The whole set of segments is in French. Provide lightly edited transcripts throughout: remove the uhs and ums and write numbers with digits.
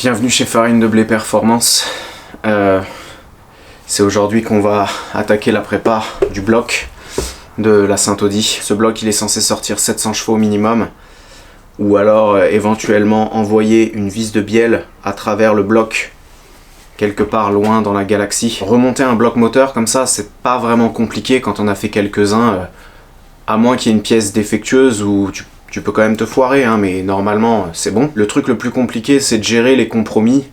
Bienvenue chez Farine de Blé Performance. C'est aujourd'hui qu'on va attaquer la prépa du bloc de la Saint-Audi. Ce bloc il est censé sortir 700 chevaux minimum, ou alors éventuellement envoyer une vis de bielle à travers le bloc quelque part loin dans la galaxie. Remonter un bloc moteur comme ça, c'est pas vraiment compliqué quand on a fait quelques-uns, à moins qu'il y ait une pièce défectueuse où tu peux quand même te foirer, hein, mais normalement c'est bon. Le truc le plus compliqué, c'est de gérer les compromis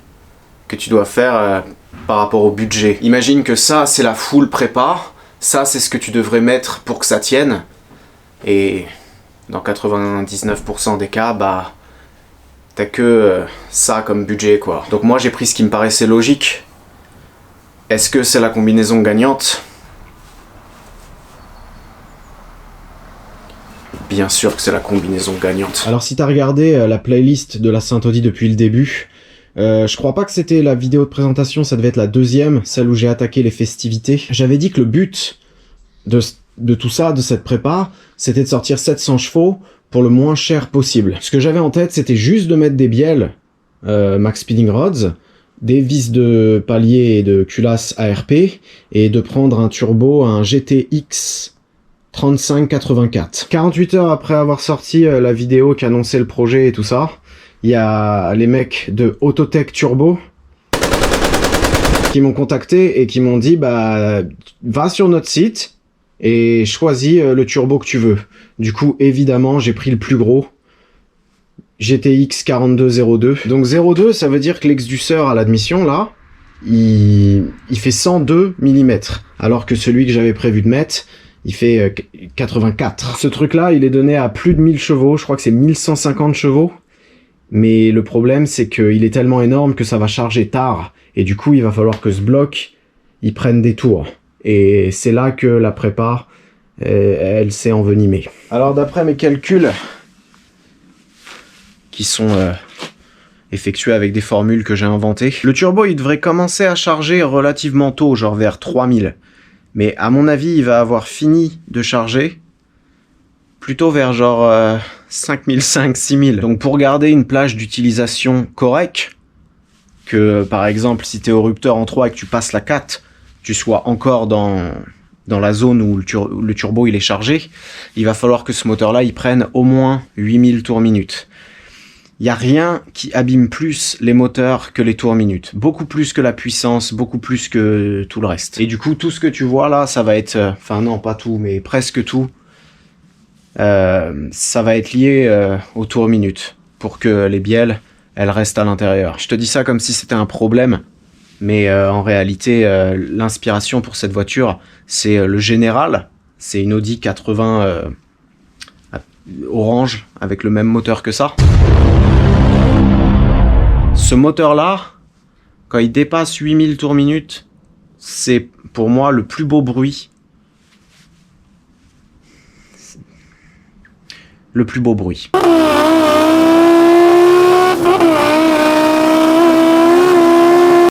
que tu dois faire par rapport au budget. Imagine que ça, c'est la full prépa, ça c'est ce que tu devrais mettre pour que ça tienne, et dans 99% des cas, bah t'as que ça comme budget quoi. Donc moi j'ai pris ce qui me paraissait logique. Est-ce que c'est la combinaison gagnante? Bien sûr que c'est la combinaison gagnante. Alors si t'as regardé la playlist de la Saint-Audi depuis le début, je crois pas que c'était la vidéo de présentation, ça devait être la deuxième, celle où j'ai attaqué les festivités. J'avais dit que le but de tout ça, de cette prépa, c'était de sortir 700 chevaux pour le moins cher possible. Ce que j'avais en tête, c'était juste de mettre des bielles Max Speeding Rods, des vis de palier et de culasse ARP, et de prendre un turbo, un GTX 3584. 48 heures après avoir sorti la vidéo qui annonçait le projet et tout ça, il y a les mecs de Autotech Turbo qui m'ont contacté et qui m'ont dit bah va sur notre site et choisis le turbo que tu veux. Du coup évidemment j'ai pris le plus gros, GTX 4202. Donc 02 ça veut dire que l'exduceur à l'admission là il fait 102 mm alors que celui que j'avais prévu de mettre il fait 84. Ce truc là il est donné à plus de 1000 chevaux, je crois que c'est 1150 chevaux. Mais le problème c'est qu'il est tellement énorme que ça va charger tard. Et du coup il va falloir que ce bloc il prenne des tours. Et c'est là que la prépa elle s'est envenimée. Alors d'après mes calculs qui sont effectués avec des formules que j'ai inventées, le turbo il devrait commencer à charger relativement tôt, genre vers 3000. Mais à mon avis, il va avoir fini de charger plutôt vers genre 5500, 6000. Donc pour garder une plage d'utilisation correcte, que par exemple si tu es au rupteur en 3 et que tu passes la 4, tu sois encore dans la zone où le turbo il est chargé, il va falloir que ce moteur là il prenne au moins 8000 tours minute. Il n'y a rien qui abîme plus les moteurs que les tours minutes. Beaucoup plus que la puissance, beaucoup plus que tout le reste. Et du coup, tout ce que tu vois là, ça va être... Enfin non, pas tout, mais presque tout. Ça va être lié aux tours minutes. Pour que les bielles, elles restent à l'intérieur. Je te dis ça comme si c'était un problème. Mais en réalité, l'inspiration pour cette voiture, c'est le Général. C'est une Audi 80 orange, avec le même moteur que ça. Ce moteur-là, quand il dépasse 8000 tours minute, c'est pour moi le plus beau bruit. Le plus beau bruit.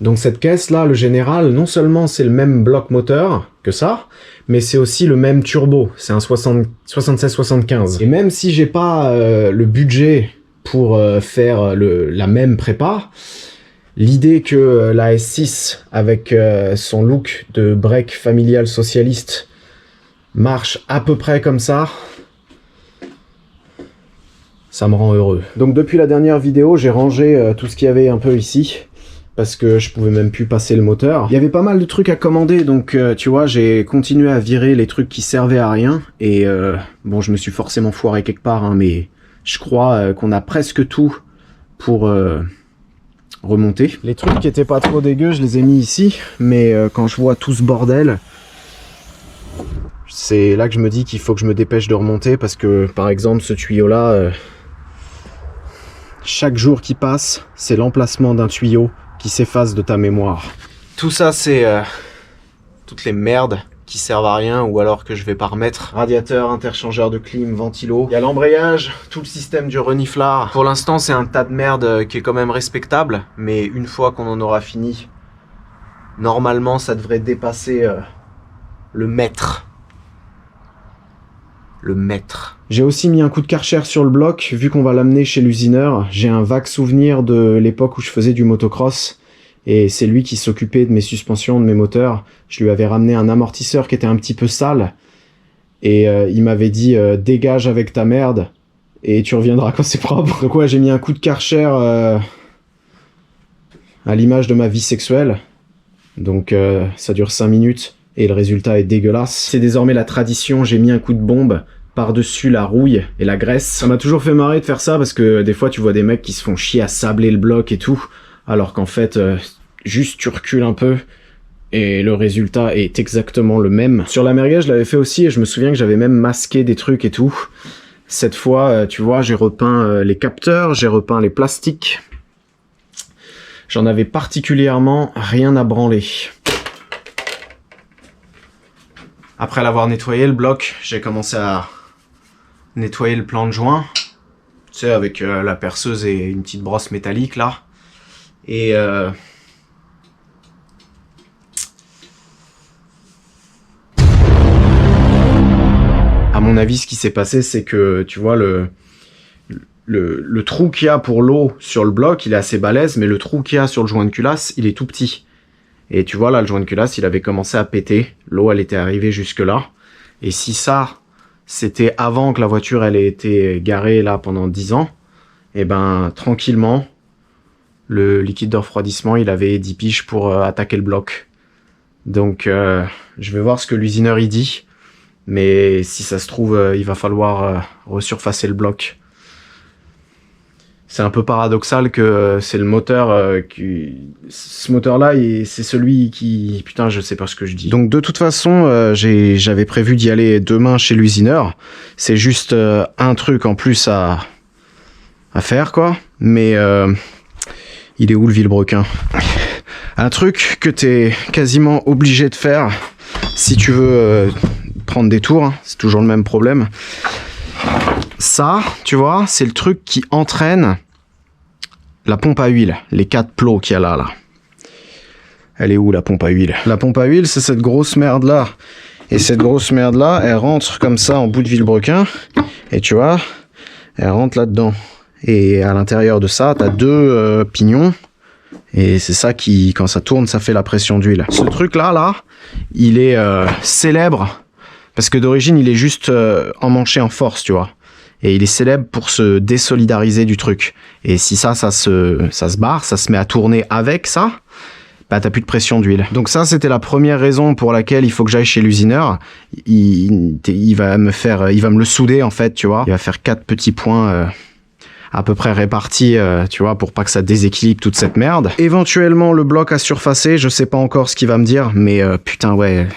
Donc cette caisse-là, le Général, non seulement c'est le même bloc moteur que ça, mais c'est aussi le même turbo. C'est un 76-75. Et même si j'ai pas le budget pour faire la même prépa, l'idée que la S6 avec son look de break familial socialiste marche à peu près comme ça me rend heureux. Donc depuis la dernière vidéo, j'ai rangé tout ce qu'il y avait un peu ici parce que je pouvais même plus passer le moteur. Il y avait pas mal de trucs à commander, donc tu vois, j'ai continué à virer les trucs qui servaient à rien et bon, je me suis forcément foiré quelque part, hein, mais je crois qu'on a presque tout pour remonter. Les trucs qui étaient pas trop dégueux, je les ai mis ici, mais quand je vois tout ce bordel, c'est là que je me dis qu'il faut que je me dépêche de remonter, parce que par exemple ce tuyau là, chaque jour qui passe, c'est l'emplacement d'un tuyau qui s'efface de ta mémoire. Tout ça c'est toutes les merdes qui servent à rien ou alors que je vais pas remettre. Radiateur, interchangeur de clim, ventilo. Il y a l'embrayage, tout le système du reniflard. Pour l'instant, c'est un tas de merde qui est quand même respectable, mais une fois qu'on en aura fini, normalement, ça devrait dépasser le mètre. le maître. J'ai aussi mis un coup de Karcher sur le bloc, vu qu'on va l'amener chez l'usineur. J'ai un vague souvenir de l'époque où je faisais du motocross, et c'est lui qui s'occupait de mes suspensions, de mes moteurs. Je lui avais ramené un amortisseur qui était un petit peu sale, et il m'avait dit dégage avec ta merde, et tu reviendras quand c'est propre. Donc ouais, j'ai mis un coup de Karcher à l'image de ma vie sexuelle. Donc ça dure 5 minutes, et le résultat est dégueulasse. C'est désormais la tradition, j'ai mis un coup de bombe par-dessus la rouille et la graisse. Ça m'a toujours fait marrer de faire ça, parce que des fois tu vois des mecs qui se font chier à sabler le bloc et tout, alors qu'en fait, juste tu recules un peu, et le résultat est exactement le même. Sur la merguez, je l'avais fait aussi, et je me souviens que j'avais même masqué des trucs et tout. Cette fois, tu vois, j'ai repeint les capteurs, j'ai repeint les plastiques. J'en avais particulièrement rien à branler. Après l'avoir nettoyé, le bloc, j'ai commencé à nettoyer le plan de joint. Tu sais, avec la perceuse et une petite brosse métallique, là. Et à mon avis, ce qui s'est passé, c'est que, tu vois, le trou qu'il y a pour l'eau sur le bloc, il est assez balèze, mais le trou qu'il y a sur le joint de culasse, il est tout petit. Et tu vois, là, le joint de culasse, il avait commencé à péter. L'eau, elle était arrivée jusque-là. Et si ça, c'était avant que la voiture, elle ait été garée, là, pendant 10 ans, et ben, tranquillement, le liquide de refroidissement, il avait 10 piges pour attaquer le bloc. Donc, je vais voir ce que l'usineur, il dit. Mais si ça se trouve, il va falloir resurfacer le bloc. C'est un peu paradoxal que c'est le moteur ce moteur-là, c'est celui qui... Putain, je sais pas ce que je dis. Donc de toute façon, j'avais prévu d'y aller demain chez l'usineur. C'est juste un truc en plus à faire, quoi. Mais il est où le vilebrequin? Un truc que t'es quasiment obligé de faire si tu veux prendre des tours. Hein. C'est toujours le même problème. Ça, tu vois, c'est le truc qui entraîne la pompe à huile, les 4 plots qu'il y a là. Elle est où la pompe à huile? La pompe à huile, c'est cette grosse merde là. Et cette grosse merde là, elle rentre comme ça en bout de vilebrequin. Et tu vois, elle rentre là-dedans. Et à l'intérieur de ça, t'as 2 pignons. Et c'est ça qui, quand ça tourne, ça fait la pression d'huile. Ce truc là, il est célèbre. Parce que d'origine, il est juste emmanché en force, tu vois. Et il est célèbre pour se désolidariser du truc. Et si ça se barre, ça se met à tourner avec ça, bah t'as plus de pression d'huile. Donc ça, c'était la première raison pour laquelle il faut que j'aille chez l'usineur. Il va me le souder, en fait, tu vois. Il va faire 4 petits points à peu près répartis, tu vois, pour pas que ça déséquilibre toute cette merde. Éventuellement, le bloc à surfacer, je sais pas encore ce qu'il va me dire, mais putain, ouais...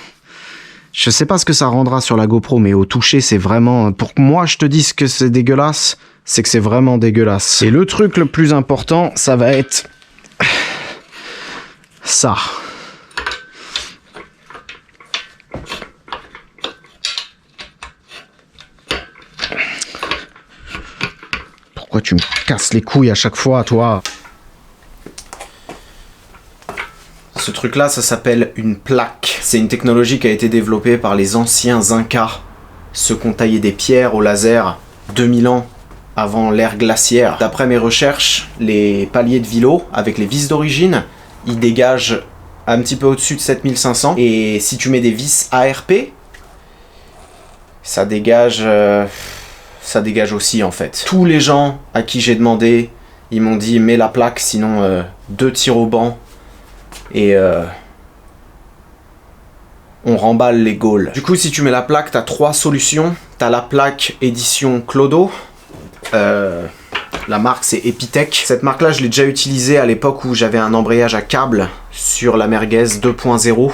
Je sais pas ce que ça rendra sur la GoPro, mais au toucher, c'est vraiment... Pour que moi, je te dise que c'est dégueulasse, c'est que c'est vraiment dégueulasse. Et le truc le plus important, ça va être... ça. Pourquoi tu me casses les couilles à chaque fois, toi? Ce truc-là, ça s'appelle une plaque. C'est une technologie qui a été développée par les anciens Incas, ceux qui ont taillé des pierres au laser 2000 ans avant l'ère glaciaire. D'après mes recherches, les paliers de Vilo, avec les vis d'origine, ils dégagent un petit peu au-dessus de 7500. Et si tu mets des vis ARP, ça dégage aussi, en fait. Tous les gens à qui j'ai demandé, ils m'ont dit mets la plaque, sinon 2 tirs au banc. Et on remballe les Gaules. Du coup, si tu mets la plaque, t'as 3 solutions. T'as la plaque édition Clodo. La marque, c'est Epitech. Cette marque-là, je l'ai déjà utilisée à l'époque où j'avais un embrayage à câble sur la Merguez 2.0.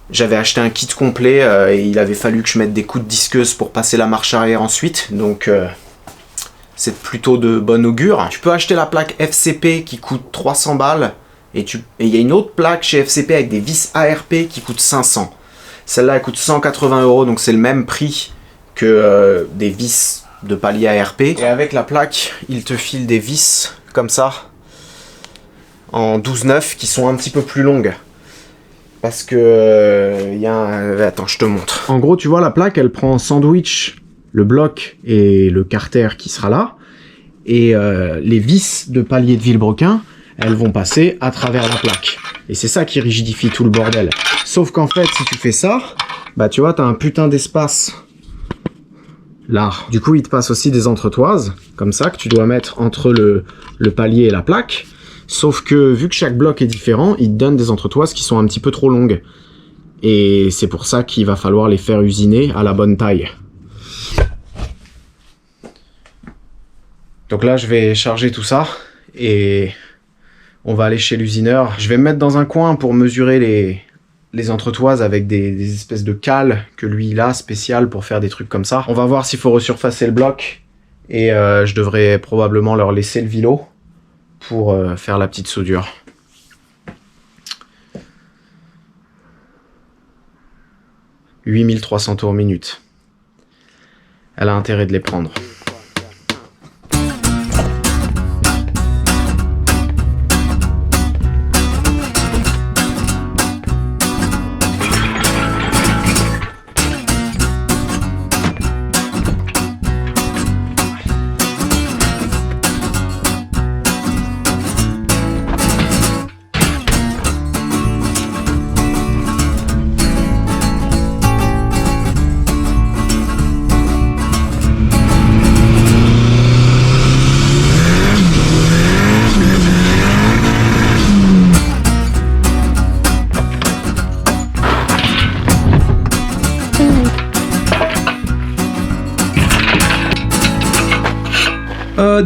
J'avais acheté un kit complet et il avait fallu que je mette des coups de disqueuse pour passer la marche arrière ensuite. Donc, c'est plutôt de bon augure. Tu peux acheter la plaque FCP qui coûte 300 balles. Et il y a une autre plaque chez FCP avec des vis ARP qui coûte 500. Celle-là, elle coûte 180 €, donc c'est le même prix que des vis de palier ARP. Et avec la plaque, il te file des vis comme ça, en 12/9, qui sont un petit peu plus longues. Parce que... attends, je te montre. En gros, tu vois, la plaque, elle prend sandwich le bloc et le carter qui sera là, et les vis de palier de vilebrequin, elles vont passer à travers la plaque. Et c'est ça qui rigidifie tout le bordel. Sauf qu'en fait, si tu fais ça, bah tu vois, t'as un putain d'espace là. Du coup, il te passe aussi des entretoises, comme ça, que tu dois mettre entre le palier et la plaque. Sauf que, vu que chaque bloc est différent, il te donne des entretoises qui sont un petit peu trop longues. Et c'est pour ça qu'il va falloir les faire usiner à la bonne taille. Donc là, je vais charger tout ça et on va aller chez l'usineur. Je vais me mettre dans un coin pour mesurer les entretoises avec des espèces de cales que lui il a spéciales pour faire des trucs comme ça. On va voir s'il faut resurfacer le bloc et je devrais probablement leur laisser le vilo pour faire la petite soudure. « 8300 tours minute. Elle a intérêt de les prendre.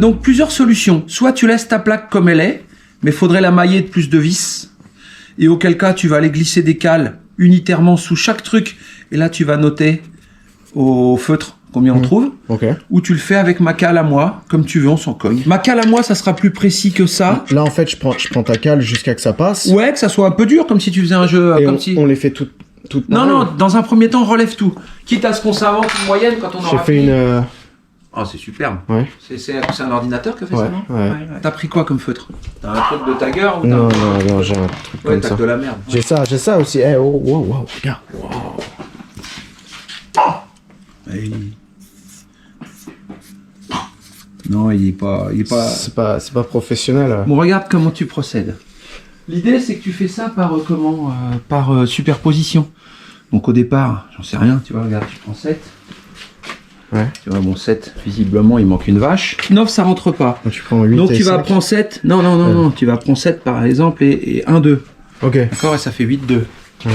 Donc plusieurs solutions. Soit tu laisses ta plaque comme elle est, mais faudrait la mailler de plus de vis. Et auquel cas tu vas aller glisser des cales unitairement sous chaque truc. Et là tu vas noter au feutre combien on trouve. Ok. Ou tu le fais avec ma cale à moi, comme tu veux, on s'en cogne. Ma cale à moi, ça sera plus précis que ça. Là en fait je prends ta cale jusqu'à que ça passe. Ouais, que ça soit un peu dur, comme si tu faisais un jeu. Et comme on les fait toutes Non, dans un premier temps, relève tout. Quitte à ce qu'on s'invente une moyenne quand on aura J'ai fait fini. une... Oh, c'est superbe. Ouais. C'est un ordinateur qui a fait Ouais, ça, non? ouais. T'as pris quoi comme feutre? T'as un truc de Tiger ou Non, j'ai un truc Ouais, comme t'as ça. de la merde. J'ai ça aussi. Eh, oh, wow, regarde. Ouais, Non, il est pas. C'est pas professionnel. Bon, regarde comment tu procèdes. L'idée, c'est que tu fais ça par superposition. Donc au départ, j'en sais rien, tu vois, regarde, tu prends 7. Ouais. Tu vois, bon, 7, visiblement, il manque une vache. 9, ça rentre pas. Donc tu prends 8 Donc et tu vas 5. prendre 7. Non, tu vas prendre 7 par exemple et 1, 2. Ok. D'accord, et ça fait 8, 2. Ouais.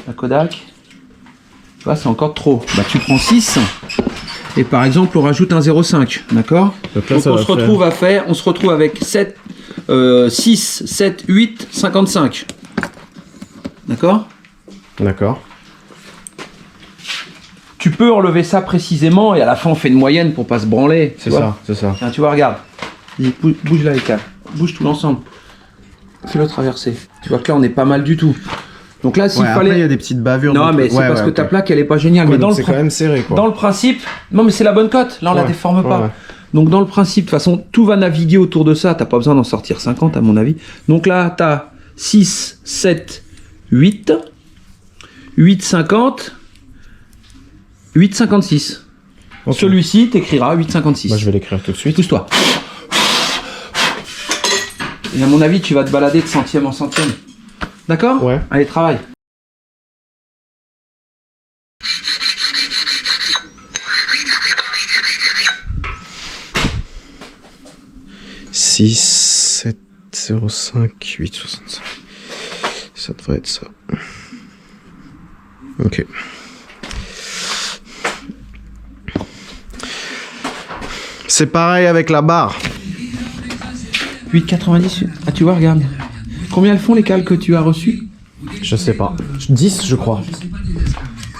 La Kodak. Tu vois, c'est encore trop. Bah, tu prends 6. Et par exemple, on rajoute un 0,5. D'accord. Donc là, Donc on se retrouve avec 7, 6, 7, 8, 55. D'accord. D'accord. Tu peux enlever ça précisément et à la fin on fait une moyenne pour pas se branler. C'est ça. Tiens, tu vois, regarde. Bouge là les câbles. Bouge tout l'ensemble. Fais-le traverser. Tu vois que là on est pas mal du tout. Donc là, s'il Ouais, fallait. après, il y a des petites bavures. Non, donc- mais c'est ouais, parce ouais, que ok. ta plaque elle est pas géniale. Ouais, Mais donc c'est quand même serré, quoi. dans le principe. Non, mais c'est la bonne cote. Là on la Ouais, déforme pas. ouais. Donc dans le principe, de toute façon, tout va naviguer autour de ça. T'as pas besoin d'en sortir 50 à mon avis. Donc là, t'as 6, 7, 8, 8, 50, 8, 56. Ok. Celui-ci, t'écriras 8,56. Moi, je vais l'écrire tout de suite. Pousse-toi. Et à mon avis, tu vas te balader de centième en centième. D'accord? Ouais. Allez, travaille. « 6, 7, 0, 5, 8, 65. Ça devrait être ça. Ok. C'est pareil avec la barre. 8,90. Ah, tu vois, regarde. Combien elles font les cales que tu as reçues? Je sais pas. 10, je crois.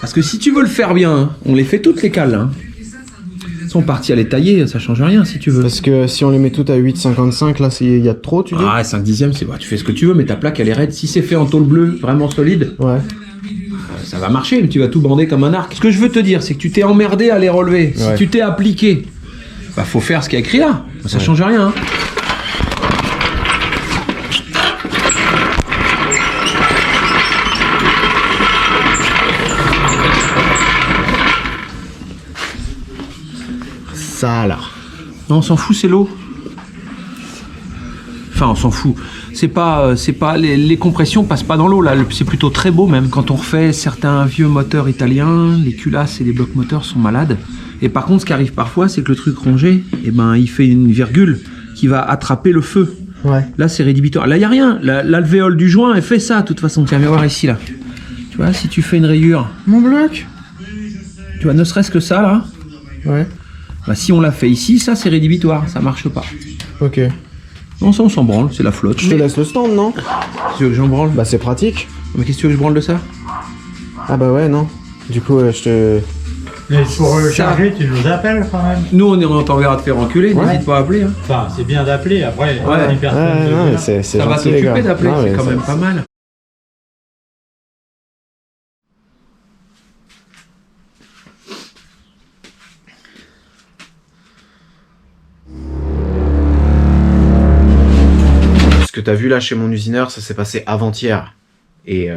Parce que si tu veux le faire bien, hein, on les fait toutes les cales. Hein. Ils sont partis à les tailler, ça change rien si tu veux. Parce que si on les met toutes à 8,55, là, il y a de trop, tu dis? Ah, 5 dixièmes, c'est vrai, tu fais ce que tu veux, mais ta plaque elle est raide. Si c'est fait en tôle bleue, vraiment solide, Ouais. ça va marcher, mais tu vas tout bander comme un arc. Ce que je veux te dire, c'est que tu t'es emmerdé à les relever. Si Ouais. tu t'es appliqué, bah faut faire ce qu'il y a écrit là. Ça change rien. Hein. ça là. Non, on s'en fout, c'est l'eau. Enfin, on s'en fout. C'est pas les compressions passent pas dans l'eau là. C'est plutôt très beau même. Quand on refait certains vieux moteurs italiens, les culasses et les blocs moteurs sont malades. Et par contre, ce qui arrive parfois, c'est que le truc rongé, eh ben, il fait une virgule qui va attraper le feu. Ouais. Là, c'est rédhibitoire. Là, il y a rien. L'alvéole du joint, elle fait ça de toute façon. Tiens, viens voir ici là. Tu vois, si tu fais une rayure, Mon bloc. tu vois, ne serait-ce que ça là. Ouais. Bah, si on l'a fait ici, ça c'est rédhibitoire, ça marche pas. Ok. Non, ça on s'en branle, c'est la flotte. Je te laisse le stand, non? Tu veux que j'en branle? Bah c'est pratique. Mais qu'est-ce que tu veux que je branle de ça? Ah bah ouais, non. Du coup, je te... Mais pour charger, tu nous appelles quand même. Nous on est en verra de faire enculer, Ouais. n'hésite pas à appeler. Hein. Enfin, c'est bien d'appeler, après, Ouais. une personne Ouais, de non, mais là. c'est Ça va gentil, les gars. t'occuper d'appeler, Non, c'est mais quand ça- même pas mal. Ce que t'as vu là chez mon usineur, ça s'est passé avant-hier. Et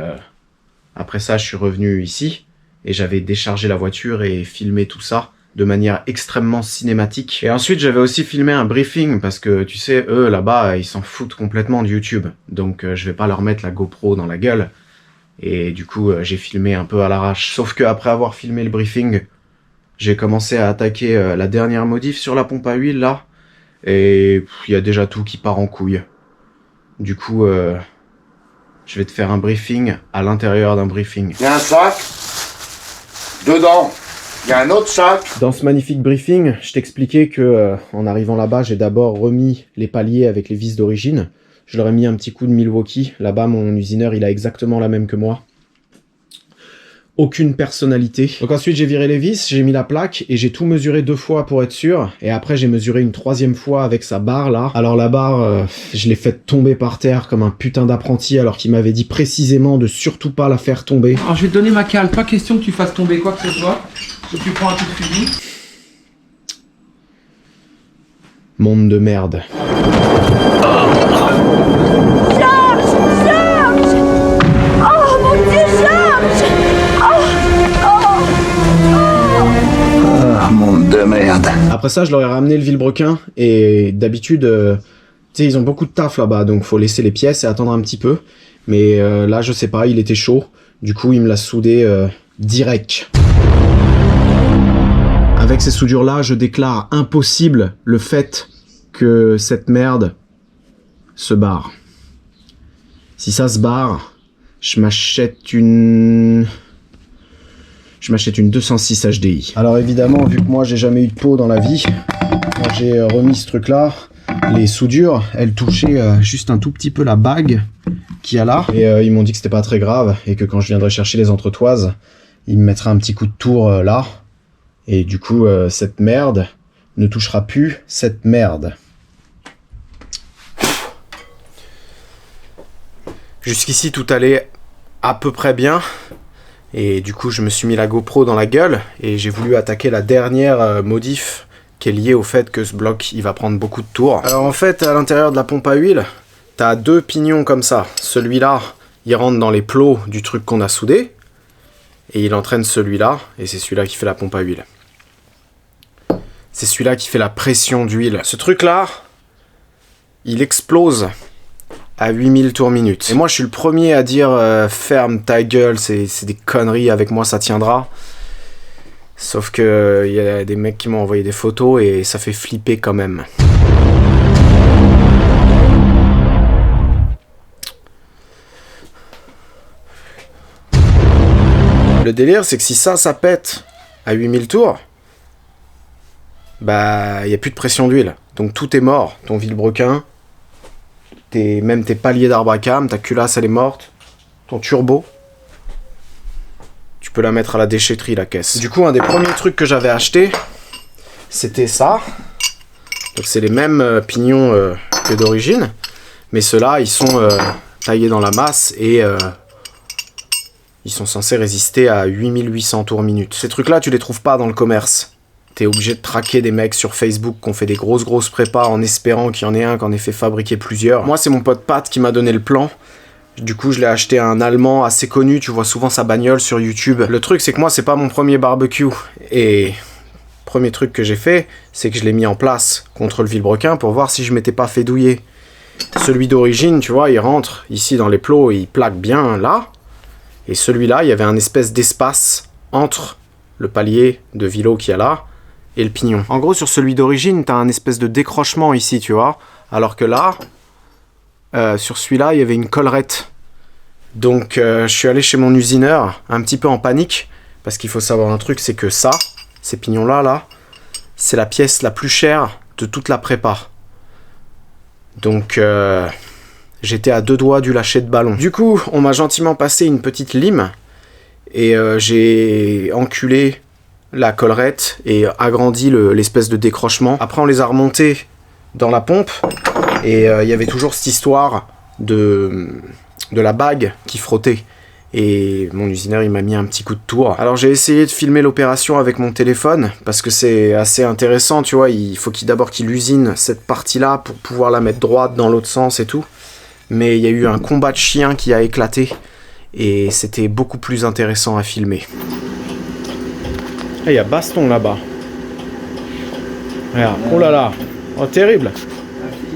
après ça, je suis revenu ici et j'avais déchargé la voiture et filmé tout ça de manière extrêmement cinématique. Et ensuite, j'avais aussi filmé un briefing parce que, tu sais, eux, là-bas, ils s'en foutent complètement de YouTube. Donc, je vais pas leur mettre la GoPro dans la gueule. Et du coup, j'ai filmé un peu à l'arrache. Sauf que après avoir filmé le briefing, j'ai commencé à attaquer la dernière modif sur la pompe à huile, là. Et il y a déjà tout qui part en couille. Du coup, je vais te faire un briefing à l'intérieur d'un briefing. Il y a un sac. Dedans, il y a un autre sac. Dans ce magnifique briefing, je t'expliquais que en arrivant là-bas, j'ai d'abord remis les paliers avec les vis d'origine. Je leur ai mis un petit coup de Milwaukee. Là-bas, mon usineur, il a exactement la même que moi. Aucune personnalité. Donc ensuite, j'ai viré les vis, j'ai mis la plaque et j'ai tout mesuré 2 fois pour être sûr. Et après, j'ai mesuré une 3e fois avec sa barre là. Alors la barre, je l'ai faite tomber par terre comme un putain d'apprenti alors qu'il m'avait dit précisément de surtout pas la faire tomber. Alors je vais te donner ma cale, pas question que tu fasses tomber quoi que ce soit. Donc tu prends un coup de fusil. Monde de merde. Oh mon Dieu, Georges! Ah, monde de merde. Après ça, je leur ai ramené le vilebrequin et d'habitude, tu sais, ils ont beaucoup de taf là-bas, donc faut laisser les pièces et attendre un petit peu. Mais là, je sais pas, il était chaud. Du coup, il me l'a soudé direct. Avec ces soudures-là, je déclare impossible le fait que cette merde se barre. Si ça se barre, je m'achète une 206 HDI. Alors évidemment, vu que moi j'ai jamais eu de peau dans la vie, quand j'ai remis ce truc-là, les soudures, elles touchaient juste un tout petit peu la bague qu'il y a là. Et ils m'ont dit que c'était pas très grave et que quand je viendrais chercher les entretoises, ils me mettraient un petit coup de tour là. Et du coup, cette merde ne touchera plus cette merde. Jusqu'ici, tout allait à peu près bien. Et du coup, je me suis mis la GoPro dans la gueule. Et j'ai voulu attaquer la dernière modif qui est liée au fait que ce bloc, il va prendre beaucoup de tours. Alors en fait, à l'intérieur de la pompe à huile, t'as 2 pignons comme ça. Celui-là, il rentre dans les plots du truc qu'on a soudé. Et il entraîne celui-là. Et c'est celui-là qui fait la pompe à huile. C'est celui-là qui fait la pression d'huile. Ce truc-là, il explose à 8000 tours minute. Et moi, je suis le premier à dire ferme ta gueule, c'est des conneries, avec moi ça tiendra. Sauf que y a des mecs qui m'ont envoyé des photos et ça fait flipper quand même. Le délire, c'est que si ça pète à 8000 tours, bah, il n'y a plus de pression d'huile. Donc tout est mort. Ton vilebrequin, même tes paliers d'arbre à cam, ta culasse, elle est morte. Ton turbo, tu peux la mettre à la déchetterie, la caisse. Du coup, un des premiers trucs que j'avais acheté, c'était ça. Donc c'est les mêmes pignons que d'origine. Mais ceux-là, ils sont taillés dans la masse et ils sont censés résister à 8800 tours minute. Ces trucs-là, tu les trouves pas dans le commerce. T'es obligé de traquer des mecs sur Facebook qui ont fait des grosses prépas en espérant qu'il y en ait un qui en ait fait fabriquer plusieurs. Moi, c'est mon pote Pat qui m'a donné le plan. Du coup, je l'ai acheté à un Allemand assez connu. Tu vois souvent sa bagnole sur YouTube. Le truc, c'est que moi, c'est pas mon premier barbecue. Et Premier truc que j'ai fait, c'est que je l'ai mis en place contre le vilebrequin pour voir si je m'étais pas fait douiller. Celui d'origine, tu vois, il rentre ici dans les plots et il plaque bien là. Et celui-là, il y avait un espèce d'espace entre le palier de vilo qu'il y a là et le pignon. En gros, sur celui d'origine, tu as un espèce de décrochement ici, tu vois. Alors que là, sur celui-là, il y avait une collerette. Donc, je suis allé chez mon usineur, un petit peu en panique, parce qu'il faut savoir un truc, c'est que ça, ces pignons-là, là, c'est la pièce la plus chère de toute la prépa. Donc, j'étais à 2 doigts du lâcher de ballon. Du coup, on m'a gentiment passé une petite lime, et j'ai enculé la collerette et agrandi l'espèce de décrochement. Après, on les a remontés dans la pompe, et il y avait toujours cette histoire de la bague qui frottait. Et mon usineur, il m'a mis un petit coup de tour. Alors j'ai essayé de filmer l'opération avec mon téléphone, parce que c'est assez intéressant, tu vois. Il faut d'abord qu'il usine cette partie-là pour pouvoir la mettre droite dans l'autre sens et tout. Mais il y a eu un combat de chiens qui a éclaté, et c'était beaucoup plus intéressant à filmer. Il y a baston là-bas. Regarde, oh là là, oh terrible.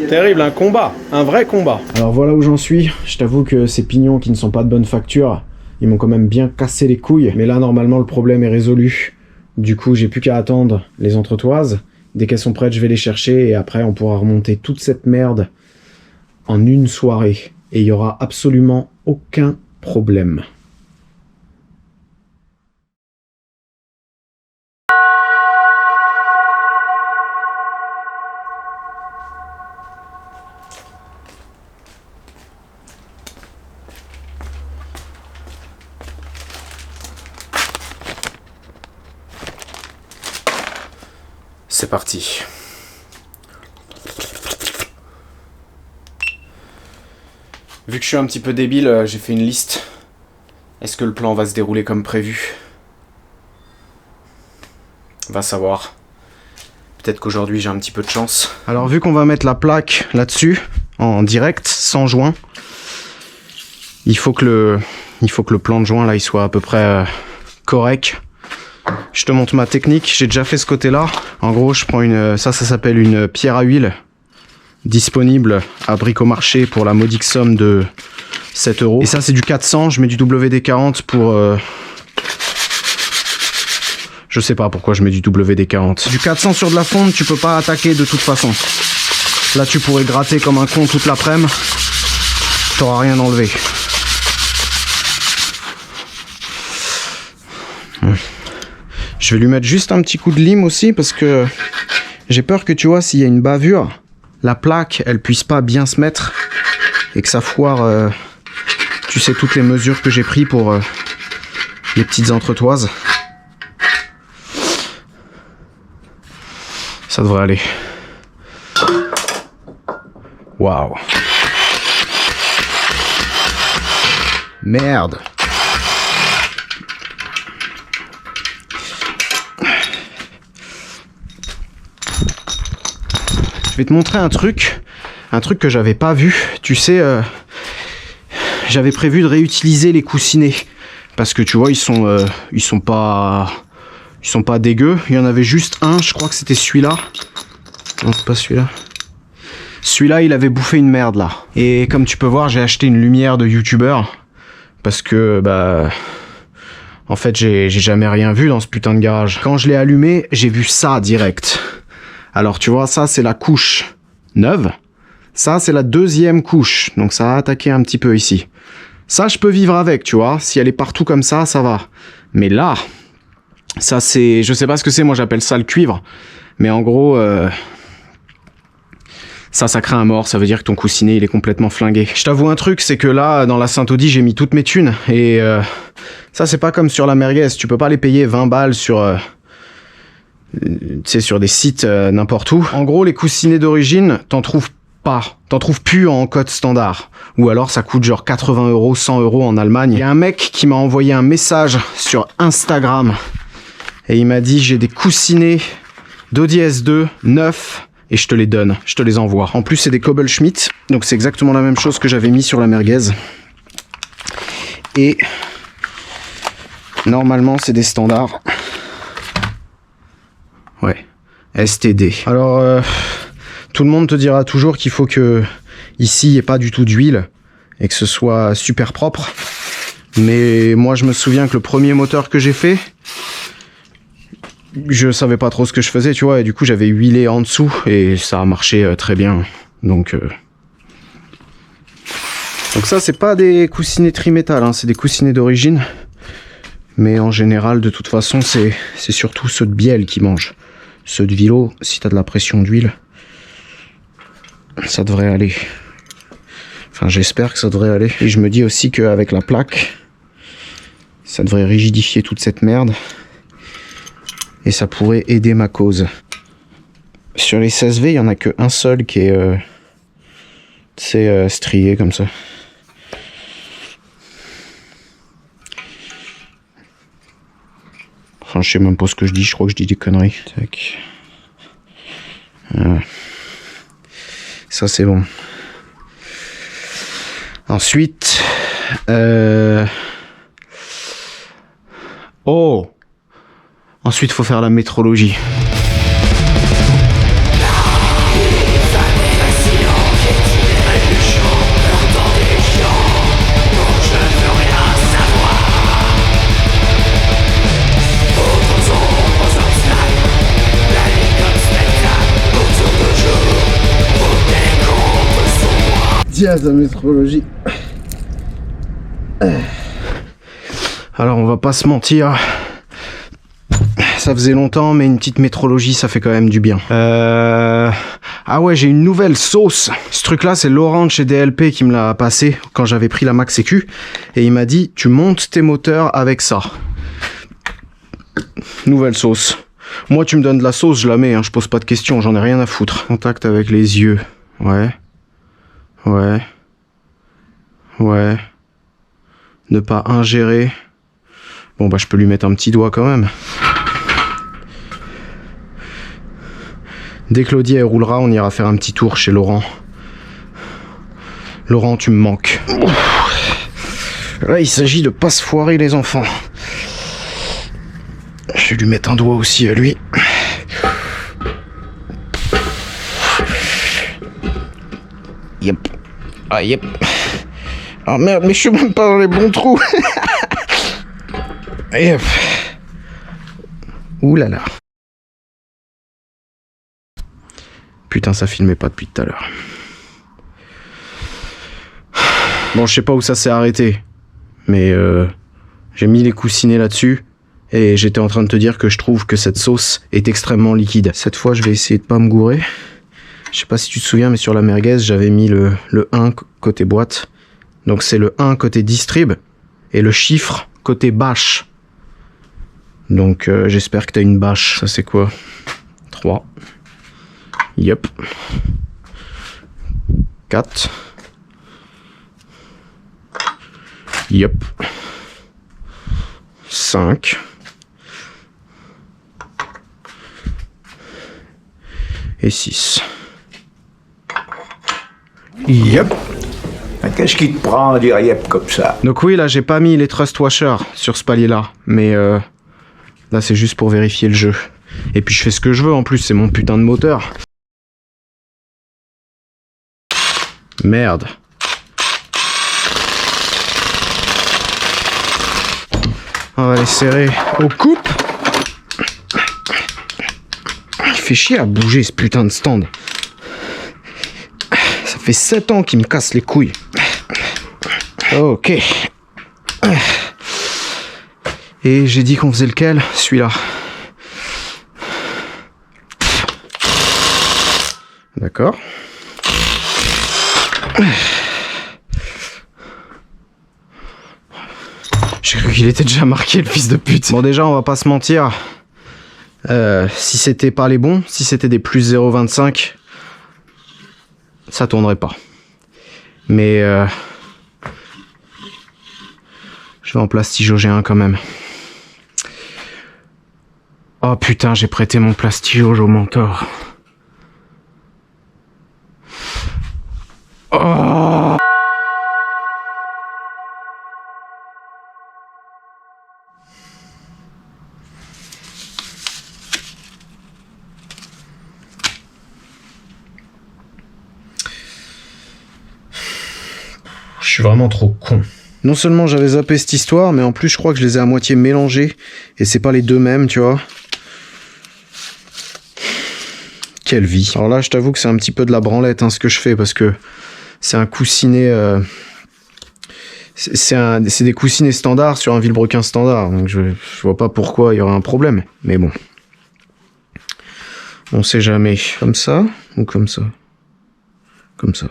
Terrible, un combat, un vrai combat. Alors voilà où j'en suis. Je t'avoue que ces pignons qui ne sont pas de bonne facture, ils m'ont quand même bien cassé les couilles. Mais là, normalement, le problème est résolu. Du coup, j'ai plus qu'à attendre les entretoises. Dès qu'elles sont prêtes, je vais les chercher. Et après, on pourra remonter toute cette merde en une soirée. Et il n'y aura absolument aucun problème. C'est parti. Vu que je suis un petit peu débile, j'ai fait une liste. Est-ce que le plan va se dérouler comme prévu? Va savoir. Peut-être qu'aujourd'hui j'ai un petit peu de chance. Alors vu qu'on va mettre la plaque là-dessus, en direct, sans joint, il faut que le plan de joint là il soit à peu près correct. Je te montre ma technique, j'ai déjà fait ce côté-là. En gros, je prends ça s'appelle une pierre à huile, disponible à Bricomarché pour la modique somme de 7 €. Et ça, c'est du 400, je mets du WD-40 pour... Je sais pas pourquoi je mets du WD-40. Du 400 sur de la fonte, tu peux pas attaquer de toute façon. Là, tu pourrais gratter comme un con toute l'après-midi, t'auras rien enlevé. Je vais lui mettre juste un petit coup de lime aussi parce que j'ai peur que, tu vois, s'il y a une bavure, la plaque, elle puisse pas bien se mettre et que ça foire, tu sais, toutes les mesures que j'ai pris pour les petites entretoises. Ça devrait aller. Waouh. Merde. Je vais te montrer un truc que j'avais pas vu. Tu sais, j'avais prévu de réutiliser les coussinets parce que tu vois, ils sont pas dégueux. Il y en avait juste un, je crois que c'était celui-là. Non, c'est pas celui-là. Celui-là, il avait bouffé une merde là. Et comme tu peux voir, j'ai acheté une lumière de youtubeur parce que en fait, j'ai jamais rien vu dans ce putain de garage. Quand je l'ai allumé, j'ai vu ça direct. Alors tu vois, ça c'est la couche neuve, ça c'est la deuxième couche, donc ça a attaqué un petit peu ici. Ça je peux vivre avec, tu vois, si elle est partout comme ça va. Mais là, ça c'est, je sais pas ce que c'est, moi j'appelle ça le cuivre, mais en gros, ça crée un mort, ça veut dire que ton coussinet il est complètement flingué. Je t'avoue un truc, c'est que là, dans la Saint-Audi, j'ai mis toutes mes thunes, et ça c'est pas comme sur la merguez, tu peux pas les payer 20 balles sur... tu sais, sur des sites n'importe où. En gros, les coussinets d'origine, t'en trouves pas. T'en trouves plus en code standard. Ou alors, ça coûte genre 80 €, 100 € en Allemagne. Il y a un mec qui m'a envoyé un message sur Instagram. Et il m'a dit, j'ai des coussinets d'Audi S2 neufs. Et je te les donne. Je te les envoie. En plus, c'est des Cobble Schmidt. Donc, c'est exactement la même chose que j'avais mis sur la merguez. Et... normalement, c'est des standards. Ouais, STD. Alors, tout le monde te dira toujours qu'il faut que ici, il n'y ait pas du tout d'huile et que ce soit super propre. Mais moi, je me souviens que le premier moteur que j'ai fait, je savais pas trop ce que je faisais, tu vois, et du coup, j'avais huilé en dessous et ça a marché très bien. Donc ça, c'est pas des coussinets trimétal, hein, c'est des coussinets d'origine. Mais en général, de toute façon, c'est surtout ceux de bielle qui mangent. Ceux de Vilo, si t'as de la pression d'huile, ça devrait aller. Enfin, j'espère que ça devrait aller. Et je me dis aussi qu'avec la plaque, ça devrait rigidifier toute cette merde. Et ça pourrait aider ma cause. Sur les 16V, il n'y en a qu'un seul qui est strié comme ça. Enfin, je sais même pas ce que je dis, je crois que je dis des conneries. Tac. Voilà. Ça, c'est bon. Ensuite... Oh! Ensuite, il faut faire la métrologie. Diaz, la métrologie. Alors, on va pas se mentir. Ça faisait longtemps, mais une petite métrologie, ça fait quand même du bien. Ah ouais, j'ai une nouvelle sauce. Ce truc-là, c'est Laurent de chez DLP qui me l'a passé quand j'avais pris la Max EQ. Et il m'a dit, tu montes tes moteurs avec ça. Nouvelle sauce. Moi, tu me donnes de la sauce, je la mets, hein, je pose pas de questions, j'en ai rien à foutre. Contact avec les yeux. Ouais. Ouais. Ouais. Ne pas ingérer. Bon, bah, je peux lui mettre un petit doigt quand même. Dès que Claudie elle roulera, on ira faire un petit tour chez Laurent. Laurent, tu me manques. Là, il s'agit de pas se foirer, les enfants. Je vais lui mettre un doigt aussi à lui. Yep. Ah, yep. Ah merde, mais je suis même pas dans les bons trous. Yep. Ouh là là. Putain, ça filmait pas depuis tout à l'heure. Bon, je sais pas où ça s'est arrêté. Mais j'ai mis les coussinets là-dessus. Et j'étais en train de te dire que je trouve que cette sauce est extrêmement liquide. Cette fois, je vais essayer de pas me gourer. Je sais pas si tu te souviens, mais sur la merguez, j'avais mis le 1 côté boîte. Donc c'est le 1 côté distrib. Et le chiffre côté bâche. Donc j'espère que t'as une bâche. Ça c'est quoi? 3. Yep. 4. Yep. 5. Et 6. Yep. Qu'est-ce qui te prend à dire yep comme ça? Donc oui, là j'ai pas mis les thrust washers sur ce palier là. Mais là c'est juste pour vérifier le jeu. Et puis je fais ce que je veux en plus, c'est mon putain de moteur. Merde. On va les serrer au coupe. Il fait chier à bouger ce putain de stand. Ça fait 7 ans qu'il me casse les couilles. Ok. Et j'ai dit qu'on faisait lequel? Celui-là. D'accord. J'ai cru qu'il était déjà marqué, le fils de pute. Bon, déjà, on va pas se mentir. Si c'était pas les bons, si c'était des plus 0,25, ça tournerait pas. Mais je vais en plastigauger un quand même. Oh putain, j'ai prêté mon plastigauge au mentor. Oh. Je suis vraiment trop con. Non seulement j'avais zappé cette histoire, mais en plus je crois que je les ai à moitié mélangés. Et c'est pas les deux mêmes, tu vois. Quelle vie. Alors là, je t'avoue que c'est un petit peu de la branlette, hein, ce que je fais, parce que c'est un coussinet... c'est des coussinets standards sur un vilebrequin standard. Donc je vois pas pourquoi il y aurait un problème. Mais bon. On sait jamais. Comme ça ou comme ça? Comme ça.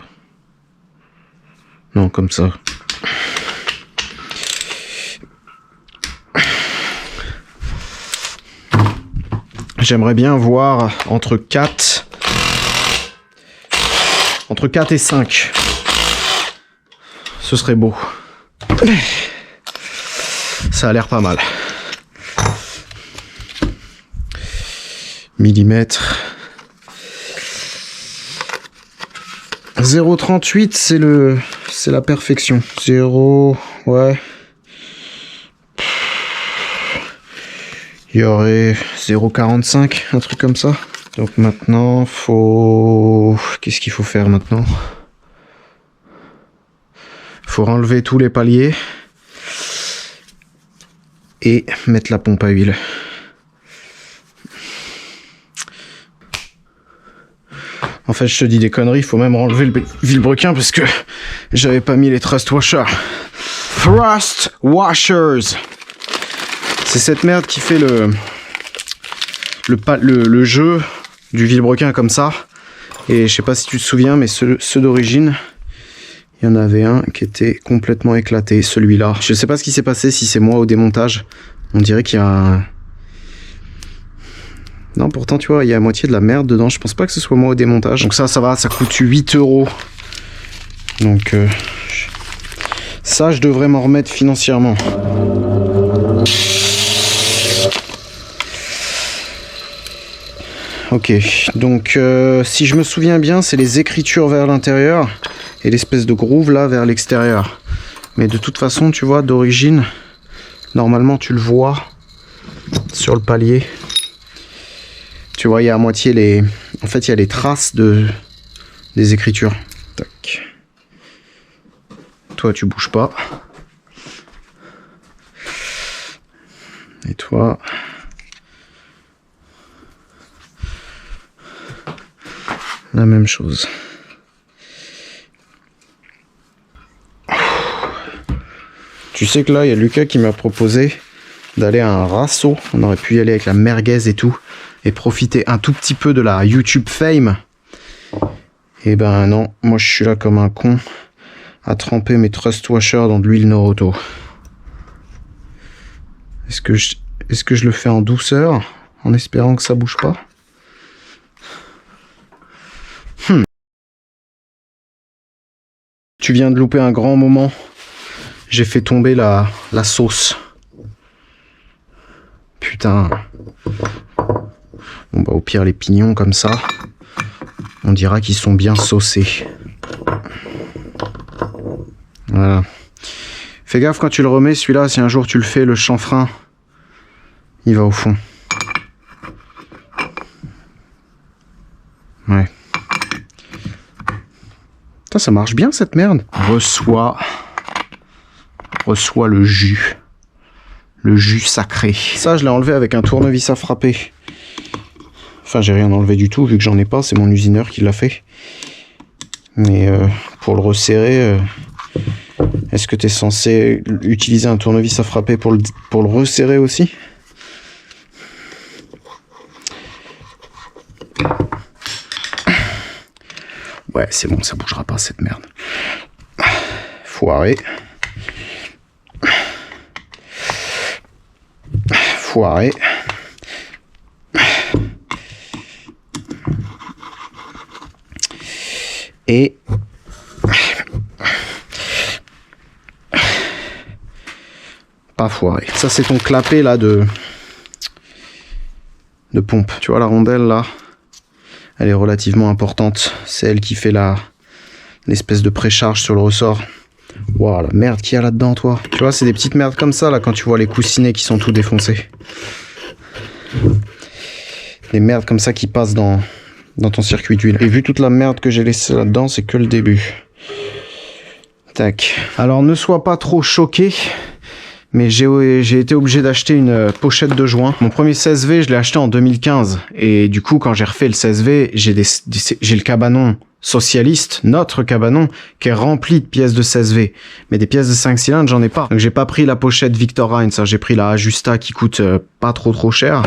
Non, comme ça. J'aimerais bien voir entre 4 et 5. Ce serait beau. Ça a l'air pas mal. Millimètres. 0,38 c'est la perfection. 0, ouais. Il y aurait 0,45, un truc comme ça. Donc maintenant, qu'est-ce qu'il faut faire maintenant? Faut enlever tous les paliers et mettre la pompe à huile. En fait, je te dis des conneries, il faut même enlever le vilebrequin parce que j'avais pas mis les thrust washers. Thrust washers. C'est cette merde qui fait le jeu du vilebrequin comme ça. Et je sais pas si tu te souviens, mais ceux d'origine, il y en avait un qui était complètement éclaté, celui-là. Je sais pas ce qui s'est passé, si c'est moi au démontage. On dirait qu'il y a un... Non, pourtant, tu vois, il y a à moitié de la merde dedans. Je pense pas que ce soit moi au démontage. Donc ça va, ça coûte 8 €. Donc ça, je devrais m'en remettre financièrement. Ok, donc si je me souviens bien, c'est les écritures vers l'intérieur et l'espèce de groove là vers l'extérieur. Mais de toute façon, tu vois, d'origine, normalement tu le vois sur le palier. Tu vois, il y a à moitié les... En fait, il y a les traces des écritures. Tac. Toi, tu bouges pas. Et toi... La même chose. Tu sais que là, il y a Lucas qui m'a proposé d'aller à un rasso. On aurait pu y aller avec la merguez et tout. Et profiter un tout petit peu de la YouTube fame. Et ben non, moi je suis là comme un con à tremper mes thrust washers dans de l'huile Noroto. Est-ce que je le fais en douceur, en espérant que ça bouge pas? Tu viens de louper un grand moment. J'ai fait tomber la sauce. Putain. Bon bah au pire les pignons comme ça, on dira qu'ils sont bien saucés. Voilà. Fais gaffe quand tu le remets celui-là, si un jour tu le fais, le chanfrein, il va au fond. Ouais. Putain, ça marche bien cette merde. Reçois le jus. Le jus sacré. Ça, je l'ai enlevé avec un tournevis à frapper. Enfin, j'ai rien enlevé du tout, vu que j'en ai pas, c'est mon usineur qui l'a fait. Mais pour le resserrer, est-ce que tu es censé utiliser un tournevis à frapper pour le resserrer aussi? Ouais, c'est bon, ça bougera pas cette merde. Foiré. Foiré. Et pas foiré. Ça c'est ton clapet là de pompe. Tu vois la rondelle là, elle est relativement importante. C'est elle qui fait l'espèce de précharge sur le ressort. Waouh, la merde qu'il y a là-dedans, toi. Tu vois, c'est des petites merdes comme ça là quand tu vois les coussinets qui sont tout défoncés. Des merdes comme ça qui passent dans ton circuit d'huile. Et vu toute la merde que j'ai laissée là-dedans, c'est que le début. Tac. Alors ne sois pas trop choqué, mais j'ai été obligé d'acheter une pochette de joint. Mon premier 16V, je l'ai acheté en 2015. Et du coup, quand j'ai refait le 16V, j'ai le cabanon socialiste, notre cabanon, qui est rempli de pièces de 16V. Mais des pièces de 5 cylindres, j'en ai pas. Donc j'ai pas pris la pochette Victor Heinz, j'ai pris la Ajusta qui coûte pas trop cher.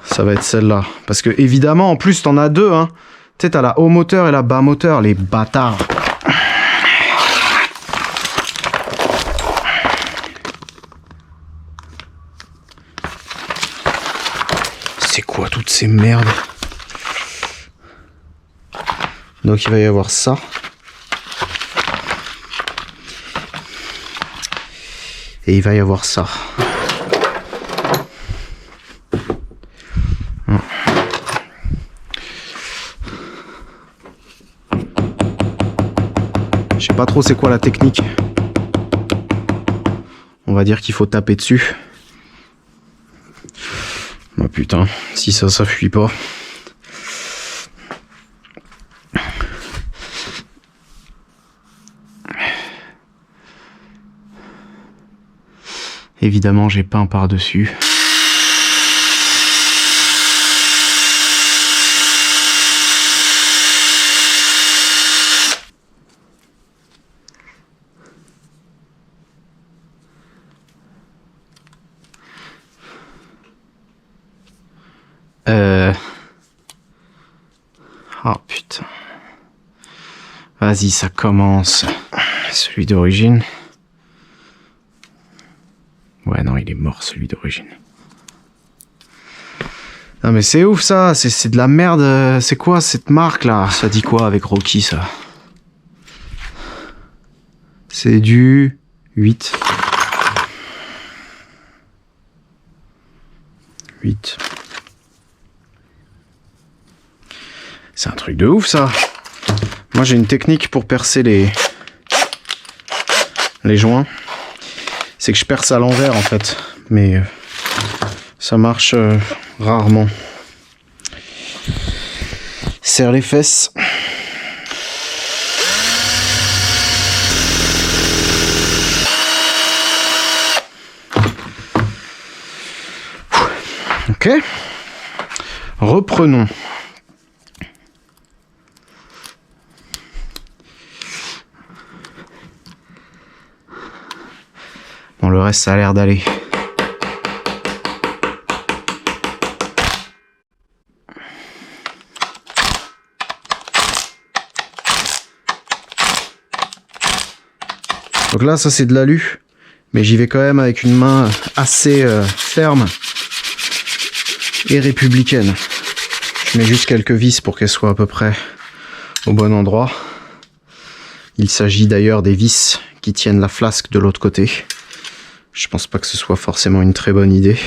Ça va être celle-là. Parce que évidemment, en plus, t'en as deux, hein. Tu sais, t'as la haut moteur et la bas moteur, les bâtards. C'est quoi toutes ces merdes? Donc il va y avoir ça. Et il va y avoir ça. Je sais pas trop c'est quoi la technique. On va dire qu'il faut taper dessus. Oh putain, si ça fuit pas. Évidemment, j'ai peint par-dessus. Oh putain. Vas-y, ça commence. Celui d'origine. Ouais, non, il est mort, celui d'origine. Non, mais c'est ouf, ça. C'est de la merde. C'est quoi, cette marque-là? Ça dit quoi avec Rocky, ça? C'est du 8. 8. C'est un truc de ouf, ça. Moi, j'ai une technique pour percer les joints. C'est que je perce à l'envers, en fait. Mais ça marche rarement. Serre les fesses. Ok. Reprenons. Bon, le reste, ça a l'air d'aller. Donc là, ça c'est de l'alu, mais j'y vais quand même avec une main assez ferme et républicaine. Je mets juste quelques vis pour qu'elles soient à peu près au bon endroit. Il s'agit d'ailleurs des vis qui tiennent la flasque de l'autre côté. Je pense pas que ce soit forcément une très bonne idée.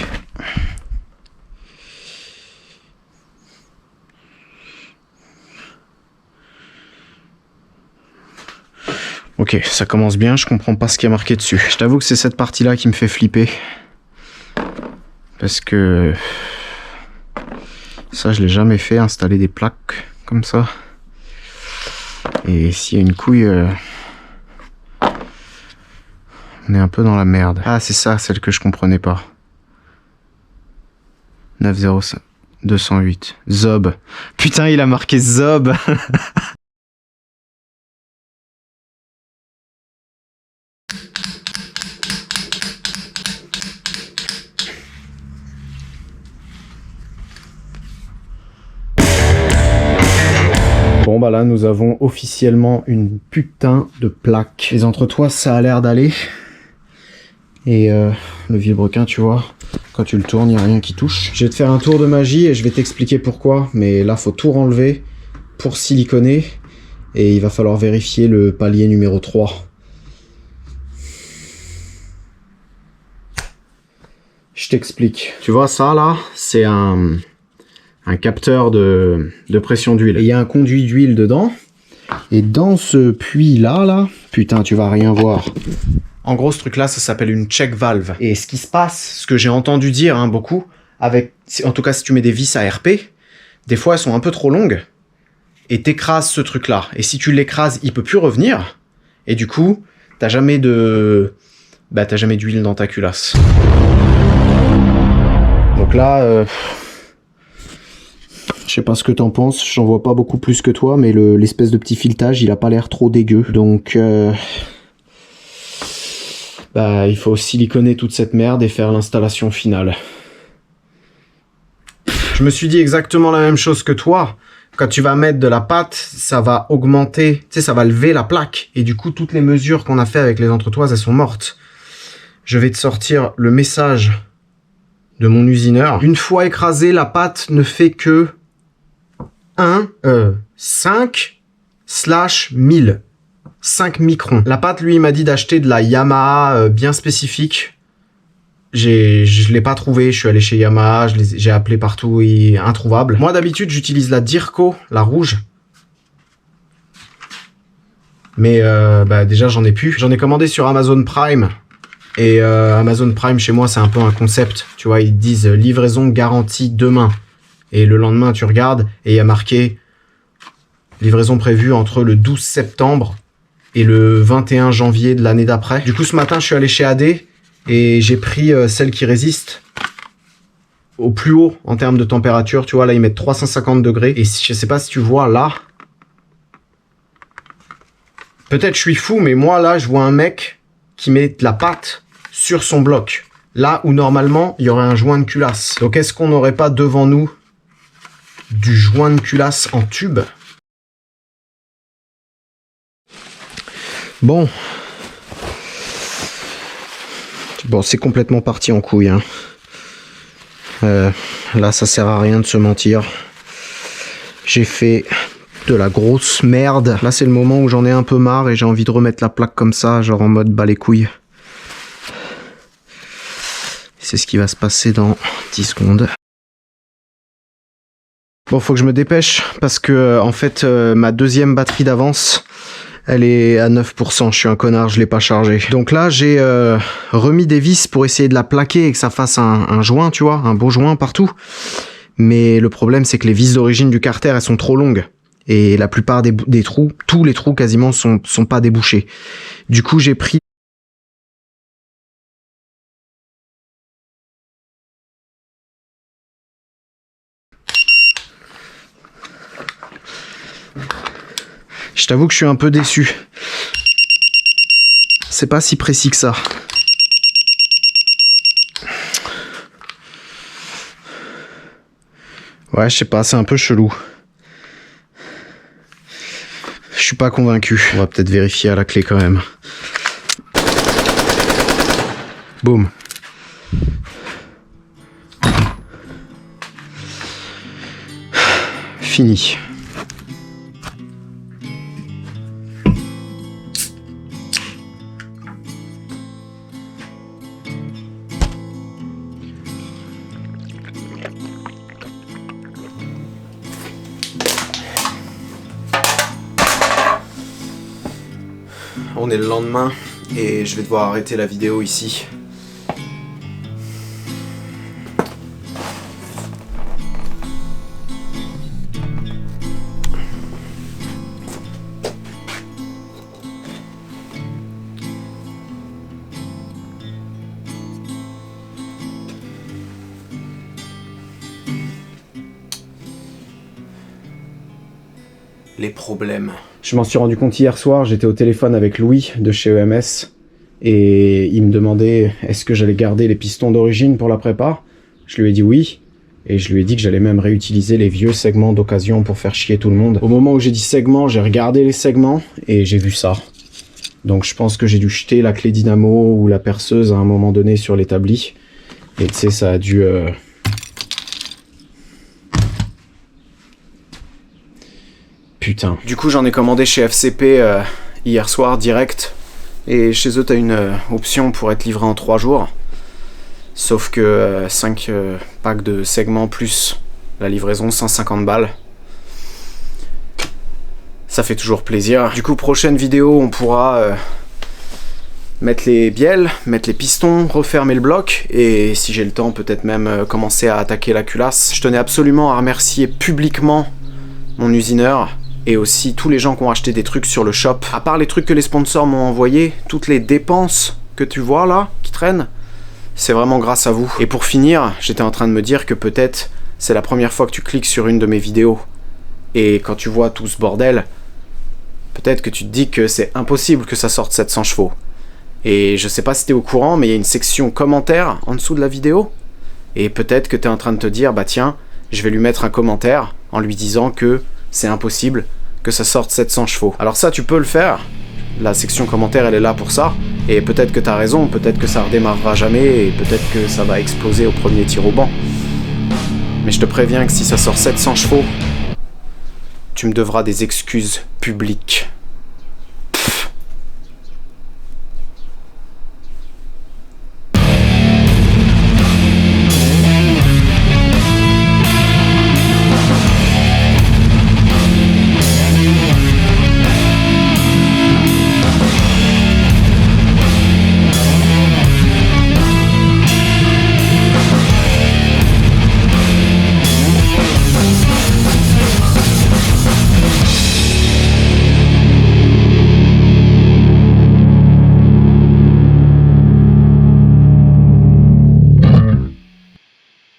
Ok, ça commence bien, je comprends pas ce qui est marqué dessus. Je t'avoue que c'est cette partie-là qui me fait flipper. Parce que... ça, je l'ai jamais fait, installer des plaques comme ça. Et s'il y a une couille... on est un peu dans la merde. Ah, c'est ça, celle que je comprenais pas. 905 208. Zob. Putain, il a marqué Zob. Bon bah là nous avons officiellement une putain de plaque. Les entretoits ça a l'air d'aller. Et le vilebrequin tu vois, quand tu le tournes il n'y a rien qui touche. Je vais te faire un tour de magie et je vais t'expliquer pourquoi. Mais là faut tout renlever pour siliconer. Et il va falloir vérifier le palier numéro 3. Je t'explique. Tu vois ça là, c'est un capteur de pression d'huile. Il y a un conduit d'huile dedans. Et dans ce puits-là, putain, tu vas rien voir. En gros, ce truc-là, ça s'appelle une check valve. Et ce qui se passe, ce que j'ai entendu dire beaucoup, avec, en tout cas si tu mets des vis à RP, des fois elles sont un peu trop longues, et t'écrases ce truc-là. Et si tu l'écrases, il peut plus revenir. Et du coup, t'as jamais d'huile dans ta culasse. Donc là, je sais pas ce que t'en penses, j'en vois pas beaucoup plus que toi, mais l'espèce de petit filetage, il a pas l'air trop dégueu. Donc, il faut siliconer toute cette merde et faire l'installation finale. Je me suis dit exactement la même chose que toi. Quand tu vas mettre de la pâte, ça va augmenter, tu sais, ça va lever la plaque. Et du coup, toutes les mesures qu'on a fait avec les entretoises, elles sont mortes. Je vais te sortir le message de mon usineur. Une fois écrasée, la pâte ne fait que 5/1000. 5 microns. La pâte, lui, il m'a dit d'acheter de la Yamaha bien spécifique. Je l'ai pas trouvé, je suis allé chez Yamaha, j'ai appelé partout, introuvable. Moi, d'habitude, j'utilise la Dirco, la rouge. Mais déjà, j'en ai plus. J'en ai commandé sur Amazon Prime. Et Amazon Prime, chez moi, c'est un peu un concept. Tu vois, ils disent livraison garantie demain. Et le lendemain, tu regardes et il y a marqué livraison prévue entre le 12 septembre et le 21 janvier de l'année d'après. Du coup, ce matin, je suis allé chez AD et j'ai pris celle qui résiste au plus haut en termes de température. Tu vois, là, ils mettent 350 degrés. Et je sais pas si tu vois là. Peut-être je suis fou, mais moi, là, je vois un mec qui met de la pâte sur son bloc. Là où, normalement, il y aurait un joint de culasse. Donc, est-ce qu'on n'aurait pas devant nous du joint de culasse en tube? Bon, c'est complètement parti en couille. Hein. Là, ça sert à rien de se mentir. J'ai fait de la grosse merde. Là, c'est le moment où j'en ai un peu marre et j'ai envie de remettre la plaque comme ça, genre en mode bas les couilles. C'est ce qui va se passer dans 10 secondes. Bon, faut que je me dépêche parce que, en fait, ma deuxième batterie d'avance, elle est à 9%, je suis un connard, je l'ai pas chargée. Donc là, j'ai remis des vis pour essayer de la plaquer et que ça fasse un joint, tu vois, un beau joint partout. Mais le problème, c'est que les vis d'origine du carter, elles sont trop longues. Et la plupart des trous, tous les trous quasiment, sont pas débouchés. Du coup, j'ai pris... Je t'avoue que je suis un peu déçu. C'est pas si précis que ça. Ouais, je sais pas, c'est un peu chelou. Je suis pas convaincu. On va peut-être vérifier à la clé quand même. Boum. Fini. On est le lendemain et je vais devoir arrêter la vidéo ici. Les problèmes. Je m'en suis rendu compte hier soir, j'étais au téléphone avec Louis de chez EMS et il me demandait est-ce que j'allais garder les pistons d'origine pour la prépa. Je lui ai dit oui et je lui ai dit que j'allais même réutiliser les vieux segments d'occasion pour faire chier tout le monde. Au moment où j'ai dit segment, j'ai regardé les segments et j'ai vu ça. Donc je pense que j'ai dû jeter la clé dynamo ou la perceuse à un moment donné sur l'établi et tu sais ça a dû... Putain. Du coup, j'en ai commandé chez FCP hier soir, direct. Et chez eux, t'as une option pour être livré en 3 jours. Sauf que 5 packs de segments plus la livraison, 150 balles. Ça fait toujours plaisir. Du coup, prochaine vidéo, on pourra mettre les bielles, mettre les pistons, refermer le bloc. Et si j'ai le temps, peut-être même commencer à attaquer la culasse. Je tenais absolument à remercier publiquement mon usineur. et aussi tous les gens qui ont acheté des trucs sur le shop. À part les trucs que les sponsors m'ont envoyés, toutes les dépenses que tu vois là, qui traînent, c'est vraiment grâce à vous. Et pour finir, j'étais en train de me dire que peut-être c'est la première fois que tu cliques sur une de mes vidéos. Et quand tu vois tout ce bordel, peut-être que tu te dis que c'est impossible que ça sorte 700 chevaux. Et je sais pas si t'es au courant, mais il y a une section commentaires en dessous de la vidéo. Et peut-être que t'es en train de te dire, bah tiens, je vais lui mettre un commentaire en lui disant que c'est impossible que ça sorte 700 chevaux. Alors ça, tu peux le faire. La section commentaires, elle est là pour ça. Et peut-être que t'as raison, peut-être que ça redémarrera jamais, et peut-être que ça va exploser au premier tir au banc. Mais je te préviens que si ça sort 700 chevaux, tu me devras des excuses publiques.